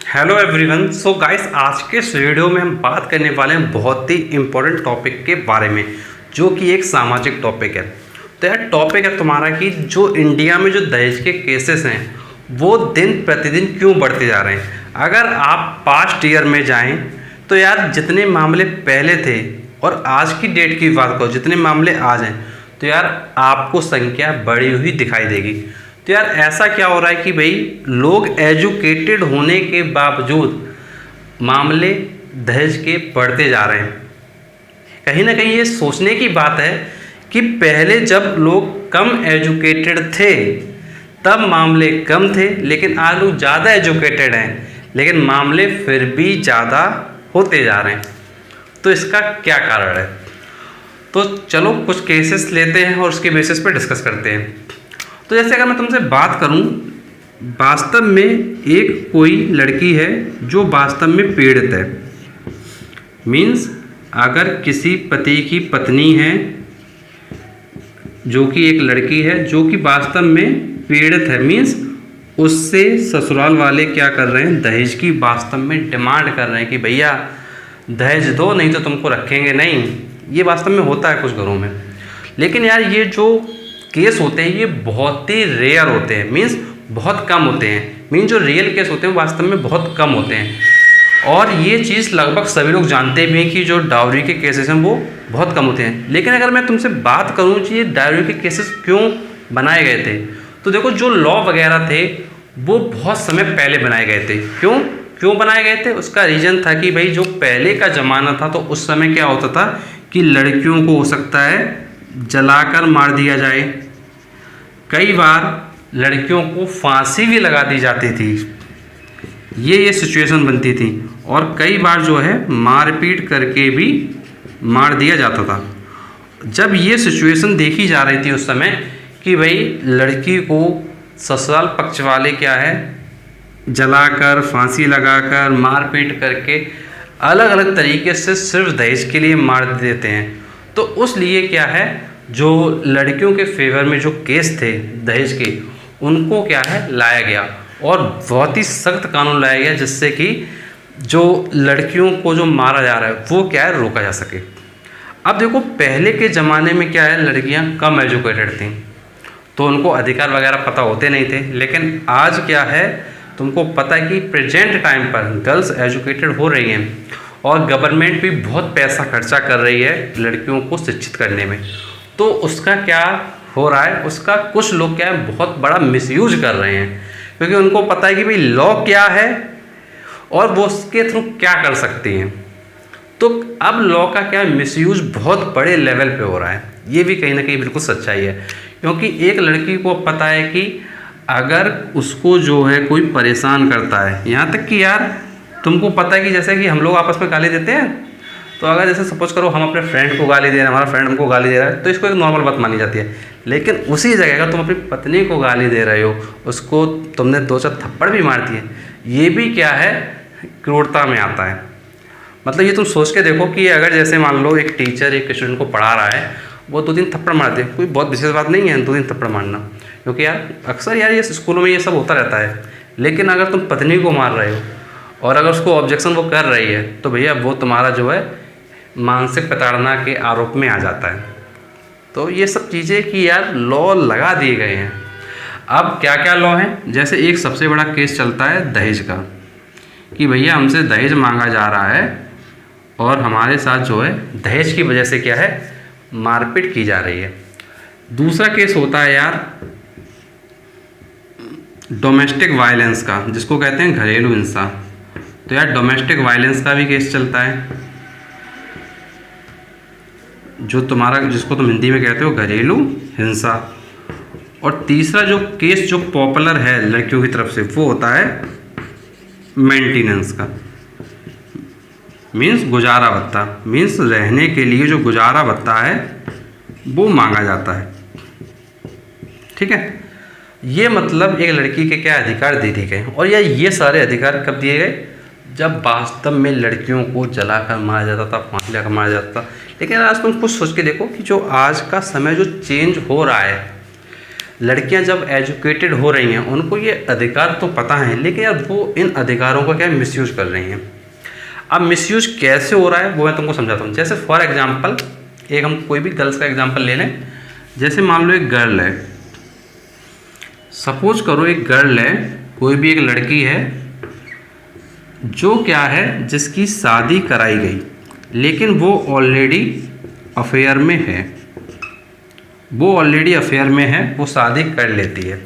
Hello everyone. So guys, आज के इस वीडियो में हम बात करने वाले हैं बहुत ही इम्पोर्टेंट टॉपिक के बारे में, जो कि एक सामाजिक टॉपिक है। तो यार टॉपिक है तुम्हारा कि जो इंडिया में जो दहेज के केसेस हैं वो दिन प्रतिदिन क्यों बढ़ते जा रहे हैं। अगर आप पास्ट ईयर में जाएं तो यार जितने मामले पहले थे और आज की डेट की बात करो, जितने मामले आज हैं, तो यार आपको संख्या बढ़ी हुई दिखाई देगी। तो यार ऐसा क्या हो रहा है कि भाई लोग एजुकेटेड होने के बावजूद मामले दहेज के बढ़ते जा रहे हैं। कहीं ना कहीं ये सोचने की बात है कि पहले जब लोग कम एजुकेटेड थे तब मामले कम थे, लेकिन आज लोग ज़्यादा एजुकेटेड हैं लेकिन मामले फिर भी ज़्यादा होते जा रहे हैं। तो इसका क्या कारण है? तो चलो कुछ केसेस लेते हैं और उसके बेसिस पे डिस्कस करते हैं। तो जैसे अगर मैं तुमसे बात करूं, वास्तव में एक कोई लड़की है जो वास्तव में पीड़ित है। मीन्स अगर किसी पति की पत्नी है जो कि एक लड़की है जो कि वास्तव में पीड़ित है, मीन्स उससे ससुराल वाले क्या कर रहे हैं, दहेज की वास्तव में डिमांड कर रहे हैं कि भैया दहेज दो, नहीं तो तुमको रखेंगे नहीं। ये वास्तव में होता है कुछ घरों में। लेकिन यार ये जो केस होते हैं ये बहुत ही रेयर होते हैं, मीन्स बहुत कम होते हैं। मीन्स जो रियल केस होते हैं वास्तव में बहुत कम होते हैं। और ये चीज़ लगभग सभी लोग जानते भी हैं कि जो डाउरी के केसेस हैं वो बहुत कम होते हैं। लेकिन अगर मैं तुमसे बात करूं कि ये डाउरी के केसेस क्यों बनाए गए थे, तो देखो जो लॉ वगैरह थे वो बहुत समय पहले बनाए गए थे। क्यों बनाए गए थे? उसका रीज़न था कि भाई जो पहले का ज़माना था तो उस समय क्या होता था कि लड़कियों को हो सकता है जलाकर मार दिया जाए। कई बार लड़कियों को फांसी भी लगा दी जाती थी, ये सिचुएशन बनती थी। और कई बार जो है मारपीट करके भी मार दिया जाता था। जब ये सिचुएशन देखी जा रही थी उस समय कि भाई लड़की को ससुराल पक्ष वाले क्या है जलाकर, फांसी लगाकर, मारपीट करके अलग अलग तरीके से सिर्फ दहेज के लिए मार देते हैं। तो उस लिए क्या है, जो लड़कियों के फेवर में जो केस थे दहेज के, उनको क्या है लाया गया और बहुत ही सख्त कानून लाया गया जिससे कि जो लड़कियों को जो मारा जा रहा है वो क्या है रोका जा सके। अब देखो पहले के ज़माने में क्या है, लड़कियां कम एजुकेटेड थीं तो उनको अधिकार वगैरह पता होते नहीं थे। लेकिन आज क्या है, तुमको पता है कि प्रेजेंट टाइम पर गर्ल्स एजुकेटेड हो रही हैं और गवर्नमेंट भी बहुत पैसा खर्चा कर रही है लड़कियों को शिक्षित करने में। तो उसका क्या हो रहा है, उसका कुछ लोग क्या है बहुत बड़ा मिसयूज कर रहे हैं, क्योंकि उनको पता है कि भाई लॉ क्या है और वो उसके थ्रू क्या कर सकती हैं। तो अब लॉ का क्या मिसयूज बहुत बड़े लेवल पे हो रहा है। ये भी कहीं ना कहीं बिल्कुल सच्चाई है, क्योंकि एक लड़की को पता है कि अगर उसको जो है कोई परेशान करता है, यहाँ तक कि यार तुमको पता है कि जैसे कि हम लोग आपस में गाली देते हैं, तो अगर जैसे सपोज करो हम अपने फ्रेंड को गाली दे रहे हैं, हमारा फ्रेंड हमको गाली दे रहा है, तो इसको एक नॉर्मल बात मानी जाती है। लेकिन उसी जगह अगर तुम अपनी पत्नी को गाली दे रहे हो, उसको तुमने 2-4 थप्पड़ भी मार दिए, ये भी क्या है क्रूरता में आता है। मतलब ये तुम सोच के देखो कि अगर जैसे मान लो एक टीचर एक स्टूडेंट को पढ़ा रहा है, वो 2-3 थप्पड़ मार दे, कोई बहुत विशेष बात नहीं है 2-3 थप्पड़ मारना, क्योंकि यार अक्सर यार ये स्कूलों में ये सब होता रहता है। लेकिन अगर तुम पत्नी को मार रहे हो और अगर उसको ऑब्जेक्शन वो कर रही है, तो भैया वो तुम्हारा जो है मानसिक प्रताड़ना के आरोप में आ जाता है। तो ये सब चीज़ें कि यार लॉ लगा दिए गए हैं। अब क्या क्या लॉ हैं, जैसे एक सबसे बड़ा केस चलता है दहेज का, कि भैया हमसे दहेज मांगा जा रहा है और हमारे साथ जो है दहेज की वजह से क्या है मारपीट की जा रही है। दूसरा केस होता है यार डोमेस्टिक वायलेंस का, जिसको कहते हैं घरेलू हिंसा। तो यार डोमेस्टिक वायलेंस का भी केस चलता है, जो तुम्हारा जिसको तुम हिंदी में कहते हो घरेलू हिंसा। और तीसरा जो केस जो पॉपुलर है लड़कियों की तरफ से वो होता है मेंटेनेंस का, मीन्स गुजारा भत्ता। मीन्स रहने के लिए जो गुजारा भत्ता है वो मांगा जाता है। ठीक है, ये मतलब एक लड़की के क्या अधिकार दे दिए गए। और ये सारे अधिकार कब दिए गए, जब वास्तव में लड़कियों को जलाकर मारा जाता था, फांसी लगाकर मारा जाता था। लेकिन आज तुम कुछ सोच के देखो कि जो आज का समय जो चेंज हो रहा है, लड़कियां जब एजुकेटेड हो रही हैं उनको ये अधिकार तो पता है, लेकिन यार वो इन अधिकारों का क्या मिसयूज़ कर रही हैं। अब मिसयूज़ कैसे हो रहा है वो मैं तुमको समझाता हूँ। जैसे फॉर एग्जांपल एक हम कोई भी गर्ल्स का एग्जांपल ले लें। जैसे मान लो एक गर्ल है, सपोज करो एक गर्ल है, कोई भी एक लड़की है जो क्या है, जिसकी शादी कराई गई लेकिन वो ऑलरेडी अफेयर में है, वो ऑलरेडी अफेयर में है, वो शादी कर लेती है,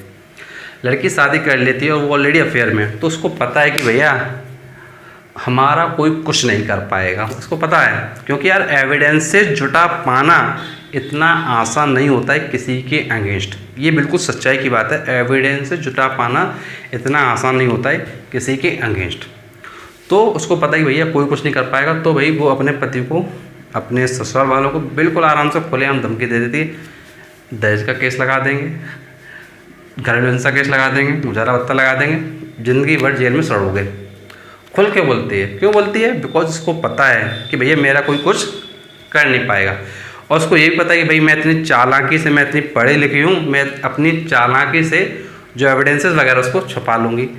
लड़की शादी कर लेती है और वो ऑलरेडी अफेयर में है। तो उसको पता है कि भैया हमारा कोई कुछ नहीं कर पाएगा, उसको पता है, क्योंकि यार एविडेंस से जुटा पाना इतना आसान नहीं होता है किसी के अगेंस्ट। ये बिल्कुल सच्चाई की बात है, एविडेंस से जुटा पाना इतना आसान नहीं होता है किसी के अगेंस्ट। तो उसको पता है कि भैया कोई कुछ नहीं कर पाएगा, तो भाई वो अपने पति को, अपने ससुराल वालों को बिल्कुल आराम से खुलेआम धमकी दे देती है, दहेज का केस लगा देंगे, घरेलू हिंसा केस लगा देंगे, गुजारा भत्ता लगा देंगे, ज़िंदगी भर जेल में सड़ोगे। खुल के बोलती है। क्यों बोलती है? बिकॉज उसको पता है कि भैया मेरा कोई कुछ कर नहीं पाएगा, और उसको ये भी पता है कि भाई मैं इतनी चालाकी से, मैं इतनी पढ़ी लिखी हूँ, मैं अपनी चालाकी से जो एविडेंसेस वगैरह उसको छुपा लूँगी,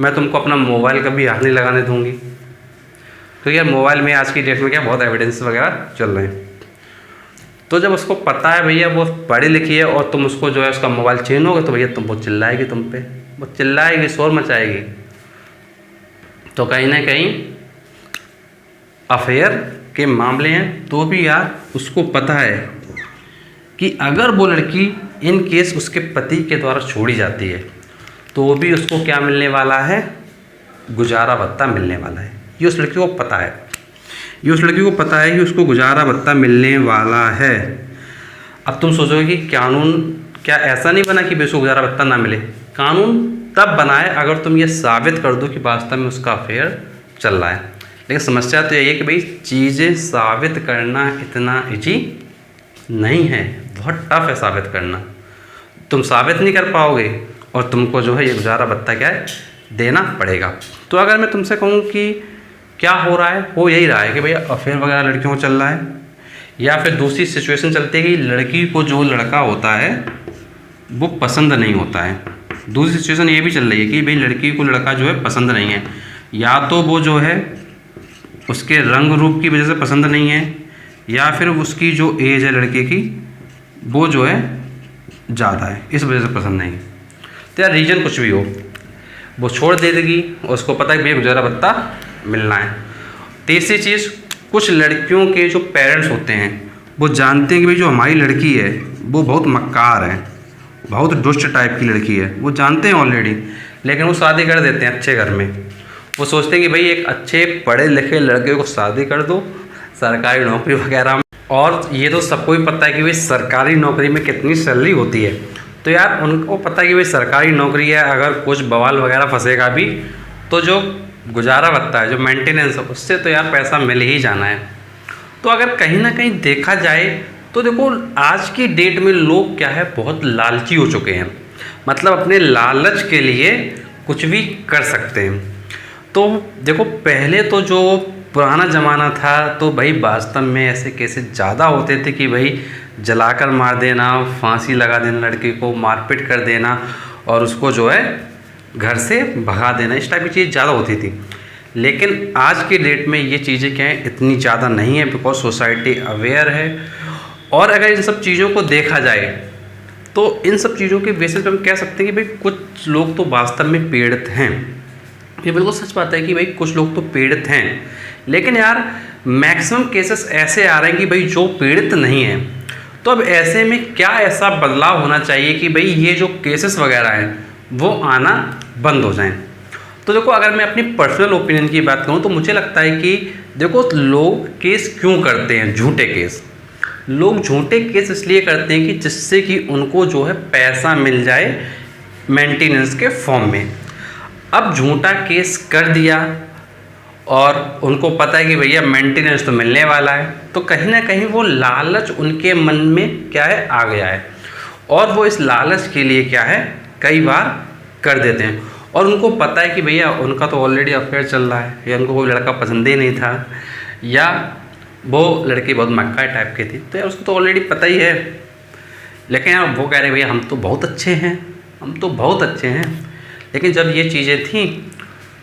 मैं तुमको अपना मोबाइल कभी हाथ नहीं लगाने दूँगी। तो यार मोबाइल में आज की डेट में क्या बहुत एविडेंस वगैरह चल रहे हैं। तो जब उसको पता है भैया वो पढ़ी लिखी है और तुम उसको जो है उसका मोबाइल छीनोगे तो भैया तुम वो चिल्लाएगी, तुम पे वो चिल्लाएगी, शोर मचाएगी। तो कहीं ना कहीं अफेयर के मामले हैं, तो भी यार उसको पता है कि अगर वो लड़की इन केस उसके पति के द्वारा छोड़ी जाती है तो भी उसको क्या मिलने वाला है? गुजारा भत्ता मिलने वाला है। ये उस लड़की को पता है, ये उस लड़की को पता है कि उसको गुजारा भत्ता मिलने वाला है। अब तुम सोचोगे कि कानून क्या ऐसा नहीं बना कि उसको गुजारा भत्ता ना मिले? कानून तब बना है अगर तुम ये साबित कर दो कि वास्तव में उसका अफेयर चल रहा है। लेकिन समस्या तो यही है कि भाई चीज़ें साबित करना इतना ईजी नहीं है, बहुत टफ है साबित करना। तुम साबित नहीं कर पाओगे और तुमको जो है ये गुजारा भत्ता क्या है, देना पड़ेगा। तो अगर मैं तुमसे कहूँ कि क्या हो रहा है, वो यही रहा है कि भैया अफेयर वगैरह लड़कियों को चल रहा है, या फिर दूसरी सिचुएशन चलती है कि लड़की को जो लड़का होता है वो पसंद नहीं होता है। दूसरी सिचुएशन ये भी चल रही है कि भाई लड़की को लड़का जो है पसंद नहीं है, या तो वो जो है उसके रंग रूप की वजह से पसंद नहीं है, या फिर उसकी जो एज है लड़के की वो जो है ज़्यादा है, इस वजह से पसंद नहीं। तो यार रीज़न कुछ भी हो, वो छोड़ दे देगी और उसको पता है कि भैया गुजारा भत्ता मिलना है। तीसरी चीज़, कुछ लड़कियों के जो पेरेंट्स होते हैं वो जानते हैं कि भाई जो हमारी लड़की है वो बहुत मक्कार है, बहुत दुष्ट टाइप की लड़की है, वो जानते हैं ऑलरेडी, लेकिन वो शादी कर देते हैं अच्छे घर में। वो सोचते हैं कि भाई एक अच्छे पढ़े लिखे लड़के को शादी कर दो सरकारी नौकरी वगैरह में, और ये तो सबको ही पता है कि भाई सरकारी नौकरी में कितनी सैलरी होती है। तो यार उनको पता है कि भाई सरकारी नौकरी है, अगर कुछ बवाल वगैरह फंसेगा भी तो जो गुजारा भत्ता है, जो मेंटेनेंस है, उससे तो यार पैसा मिल ही जाना है। तो अगर कहीं ना कहीं देखा जाए तो देखो आज की डेट में लोग क्या है, बहुत लालची हो चुके हैं, मतलब अपने लालच के लिए कुछ भी कर सकते हैं। तो देखो पहले तो जो पुराना ज़माना था तो भाई वास्तव में ऐसे केसेस ज़्यादा होते थे कि भाई जलाकर मार देना, फांसी लगा देना, लड़की को मारपीट कर देना और उसको जो है घर से भगा देना, इस टाइप की चीज़ ज़्यादा होती थी। लेकिन आज की डेट में ये चीज़ें क्या हैं, इतनी ज़्यादा नहीं है, बिकॉज सोसाइटी अवेयर है। और अगर इन सब चीज़ों को देखा जाए तो इन सब चीज़ों के बेसिस पे हम कह सकते हैं कि भाई कुछ लोग तो वास्तव में पीड़ित हैं। ये बिल्कुल सच बात है कि भाई कुछ लोग तो पीड़ित हैं, लेकिन यार मैक्सिमम केसेस ऐसे आ रहे हैं कि भाई जो पीड़ित नहीं है। तो अब ऐसे में क्या ऐसा बदलाव होना चाहिए कि भाई ये जो केसेस वगैरह हैं वो आना बंद हो जाएं। तो देखो अगर मैं अपनी पर्सनल ओपिनियन की बात करूँ तो मुझे लगता है कि देखो लोग केस क्यों करते हैं, झूठे केस। लोग झूठे केस इसलिए करते हैं कि जिससे कि उनको जो है पैसा मिल जाए मेंटेनेंस के फॉर्म में। अब झूठा केस कर दिया और उनको पता है कि भैया मेंटेनेंस तो मिलने वाला है, तो कहीं ना कहीं वो लालच उनके मन में क्या है आ गया है, और वो इस लालच के लिए क्या है कई बार कर देते हैं। और उनको पता है कि भैया उनका तो ऑलरेडी अफेयर चल रहा है, या उनको कोई लड़का पसंद ही नहीं था, या वो लड़की बहुत मक्का टाइप की थी, तो यार उसको तो ऑलरेडी पता ही है लेकिन यार वो कह रहे भैया हम तो बहुत अच्छे हैं, हम तो बहुत अच्छे हैं। लेकिन जब ये चीज़ें थी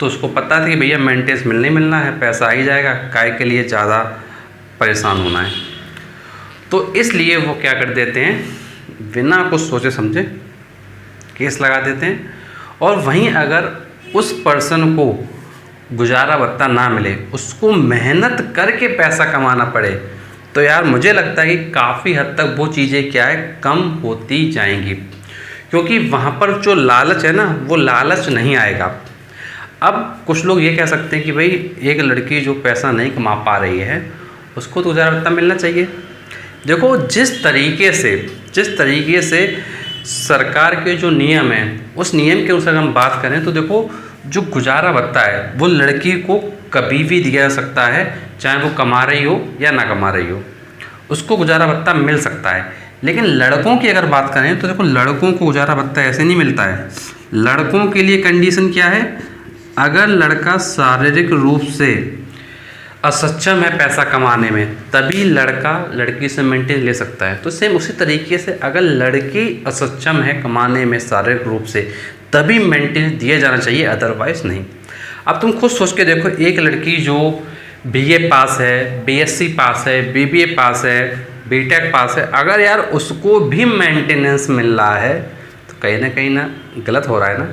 तो उसको पता था कि भैया मेंटेनेंस मिलना ही मिलना है, पैसा आ ही जाएगा, काय के लिए ज़्यादा परेशान होना है। तो इसलिए वो क्या कर देते हैं, बिना कुछ सोचे समझे केस लगा देते हैं। और वहीं अगर उस पर्सन को गुजारा भत्ता ना मिले, उसको मेहनत करके पैसा कमाना पड़े, तो यार मुझे लगता है कि काफ़ी हद तक वो चीज़ें क्या है, कम होती जाएंगी। क्योंकि वहाँ पर जो लालच है ना, वो लालच नहीं आएगा। अब कुछ लोग ये कह सकते हैं कि भाई एक लड़की जो पैसा नहीं कमा पा रही है उसको तो गुजारा भत्ता मिलना चाहिए। देखो जिस तरीके से सरकार के जो नियम हैं, उस नियम के अनुसार हम बात करें तो देखो जो गुजारा भत्ता है वो लड़की को कभी भी दिया जा सकता है, चाहे वो कमा रही हो या ना कमा रही हो, उसको गुजारा भत्ता मिल सकता है। लेकिन लड़कों की अगर बात करें तो देखो लड़कों को गुजारा भत्ता ऐसे नहीं मिलता है। लड़कों के लिए कंडीशन क्या है, अगर लड़का शारीरिक रूप से असक्षम है पैसा कमाने में, तभी लड़का लड़की से मेंटेन ले सकता है। तो सेम उसी तरीके से अगर लड़की असक्षम है कमाने में शारीरिक रूप से, तभी मेंटेन दिया जाना चाहिए, अदरवाइज़ नहीं। अब तुम खुद सोच के देखो, एक लड़की जो BA पास है, BSc पास है, BBA पास है, BTech पास है, अगर यार उसको भी मेंटेनेंस मिल रहा है तो कहीं ना गलत हो रहा है ना।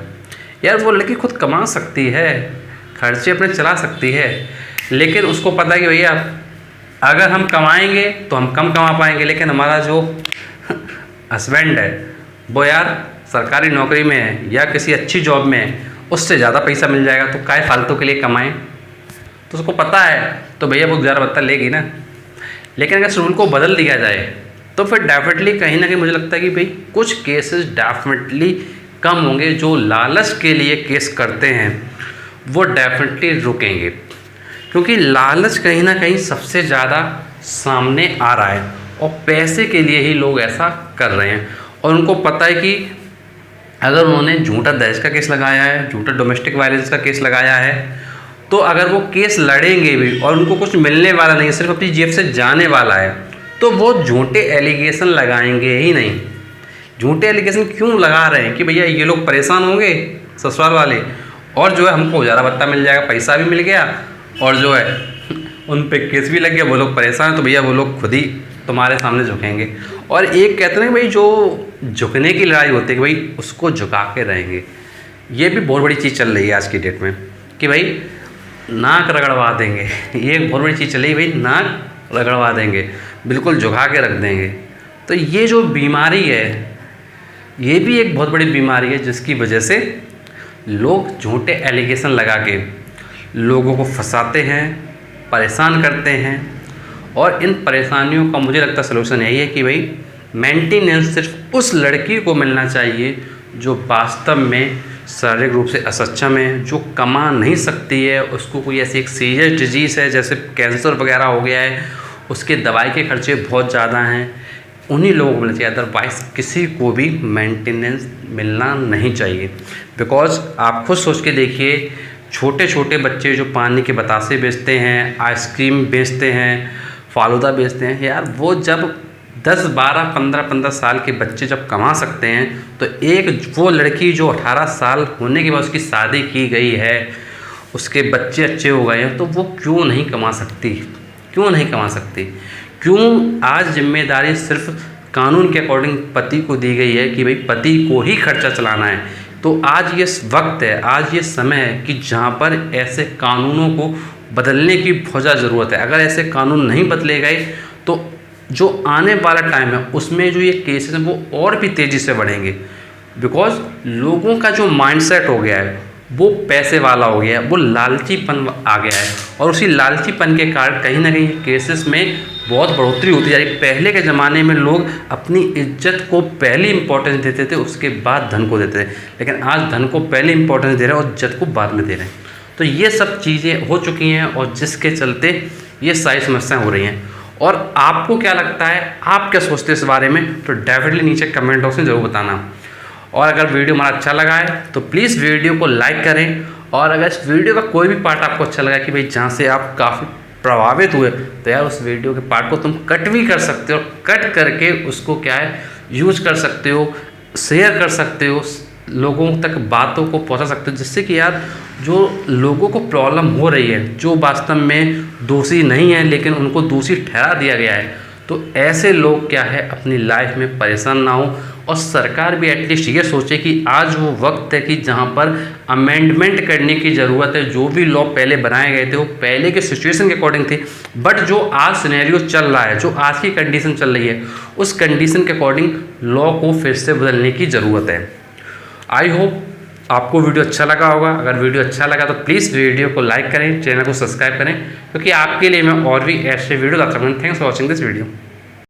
यार वो लड़की खुद कमा सकती है, खर्चे अपने चला सकती है, लेकिन उसको पता है कि भैया अगर हम कमाएंगे तो हम कम कमा पाएंगे, लेकिन हमारा जो हस्बैंड है वो यार सरकारी नौकरी में है या किसी अच्छी जॉब में है, उससे ज़्यादा पैसा मिल जाएगा, तो काय फालतू के लिए कमाएं। तो उसको पता है तो भैया वो गुजारा भत्ता लेगी ना। लेकिन अगर इस रूल को बदल दिया जाए तो फिर डेफिनेटली कहीं ना कहीं मुझे लगता है कि भाई कुछ केसेस डेफिनेटली कम होंगे। जो लालच के लिए केस करते हैं वो डेफिनेटली रुकेंगे, क्योंकि लालच कहीं ना कहीं सबसे ज़्यादा सामने आ रहा है और पैसे के लिए ही लोग ऐसा कर रहे हैं। और उनको पता है कि अगर उन्होंने झूठा दहेज का केस लगाया है, झूठा डोमेस्टिक वायलेंस का केस लगाया है, तो अगर वो केस लड़ेंगे भी और उनको कुछ मिलने वाला नहीं है, सिर्फ अपनी जेब से जाने वाला है, तो वो झूठे एलिगेशन लगाएंगे ही नहीं। झूठे एलिगेशन क्यों लगा रहे हैं कि भैया ये लोग परेशान होंगे ससुराल वाले, और जो है हमको गुजारा भत्ता मिल जाएगा, पैसा भी मिल गया, और जो है उन पे केस भी लग गया, वो लोग परेशान, तो भैया वो लोग खुद ही तुम्हारे सामने झुकेंगे। और एक कहते हैं भाई जो झुकने की लड़ाई होती है कि भाई उसको झुका के रहेंगे, ये भी बहुत बड़ी चीज़ चल रही है आज की डेट में कि भाई नाक रगड़वा देंगे। ये एक बहुत बड़ी चीज़ चल रही है, भाई नाक रगड़वा देंगे, बिल्कुल झुका के रख देंगे। तो ये जो बीमारी है ये भी एक बहुत बड़ी बीमारी है, जिसकी वजह से लोग झूठे एलिगेशन लगा के लोगों को फंसाते हैं, परेशान करते हैं। और इन परेशानियों का मुझे लगता है सलूशन यही है कि भाई मेंटेनेंस सिर्फ उस लड़की को मिलना चाहिए जो वास्तव में शारीरिक रूप से असक्षम है, जो कमा नहीं सकती है, उसको कोई ऐसी एक सीरियस डिजीज़ है जैसे कैंसर वगैरह हो गया है, उसके दवाई के खर्चे बहुत ज़्यादा हैं, उन्हीं लोगों को मिलना चाहिए। अदरवाइज़ किसी को भी मेंटेनेंस मिलना नहीं चाहिए। बिकॉज आप खुद सोच के देखिए, छोटे छोटे बच्चे जो पानी के बतासे बेचते हैं, आइसक्रीम बेचते हैं, फालूदा बेचते हैं, यार वो जब 10, 12, 15 साल के बच्चे जब कमा सकते हैं, तो एक वो लड़की जो 18 साल होने के बाद उसकी शादी की गई है, उसके बच्चे अच्छे हो गए हैं, तो वो क्यों नहीं कमा सकती? क्यों नहीं कमा सकती? क्यों आज जिम्मेदारी सिर्फ कानून के अकॉर्डिंग पति को दी गई है कि भाई पति को ही खर्चा चलाना है? तो आज ये वक्त है, आज ये समय है कि जहाँ पर ऐसे कानूनों को बदलने की बहुत ज़्यादा ज़रूरत है। अगर ऐसे कानून नहीं बदले गए तो जो आने वाला टाइम है उसमें जो ये केसेस हैं वो और भी तेज़ी से बढ़ेंगे। बिकॉज लोगों का जो माइंडसेट हो गया है वो पैसे वाला हो गया है, वो लालचीपन आ गया है, और उसी लालचीपन के कारण कहीं ना कहीं केसेस में बहुत बढ़ोतरी होती जा रही है। पहले के ज़माने में लोग अपनी इज्जत को पहले इंपॉर्टेंस देते थे, उसके बाद धन को देते थे, लेकिन आज धन को पहले इंपॉर्टेंस दे रहे हैं और इज्जत को बाद में दे रहे हैं। तो ये सब चीज़ें हो चुकी हैं और जिसके चलते ये सारी समस्याएं हो रही हैं। और आपको क्या लगता है, आप क्या सोचते हैं इस बारे में, तो डेफिनेटली नीचे कमेंट बॉक्स में ज़रूर बताना। और अगर वीडियो हमारा अच्छा लगा है तो प्लीज़ वीडियो को लाइक करें, और अगर इस वीडियो का कोई भी पार्ट आपको अच्छा लगा कि भाई जहाँ से आप काफ़ी प्रभावित हुए, तो यार उस वीडियो के पार्ट को तुम कट भी कर सकते हो, और कट करके उसको क्या है यूज कर सकते हो, शेयर कर सकते हो, लोगों तक बातों को पहुंचा सकते हो, जिससे कि यार जो लोगों को प्रॉब्लम हो रही है, जो वास्तव में दोषी नहीं है लेकिन उनको दोषी ठहरा दिया गया है, तो ऐसे लोग क्या है अपनी लाइफ में परेशान ना हो। और सरकार भी एटलीस्ट ये सोचे कि आज वो वक्त है कि जहाँ पर अमेंडमेंट करने की ज़रूरत है। जो भी लॉ पहले बनाए गए थे वो पहले के सिचुएशन के अकॉर्डिंग थे, बट जो आज सिनेरियो चल रहा है, जो आज की कंडीशन चल रही है, उस कंडीशन के अकॉर्डिंग लॉ को फिर से बदलने की ज़रूरत है। आई होप आपको वीडियो अच्छा लगा होगा। अगर वीडियो अच्छा लगा तो प्लीज़ वीडियो को लाइक करें, चैनल को सब्सक्राइब करें, क्योंकि आपके लिए मैं और भी ऐसे वीडियो लाता हूँ। Thanks for watching this video.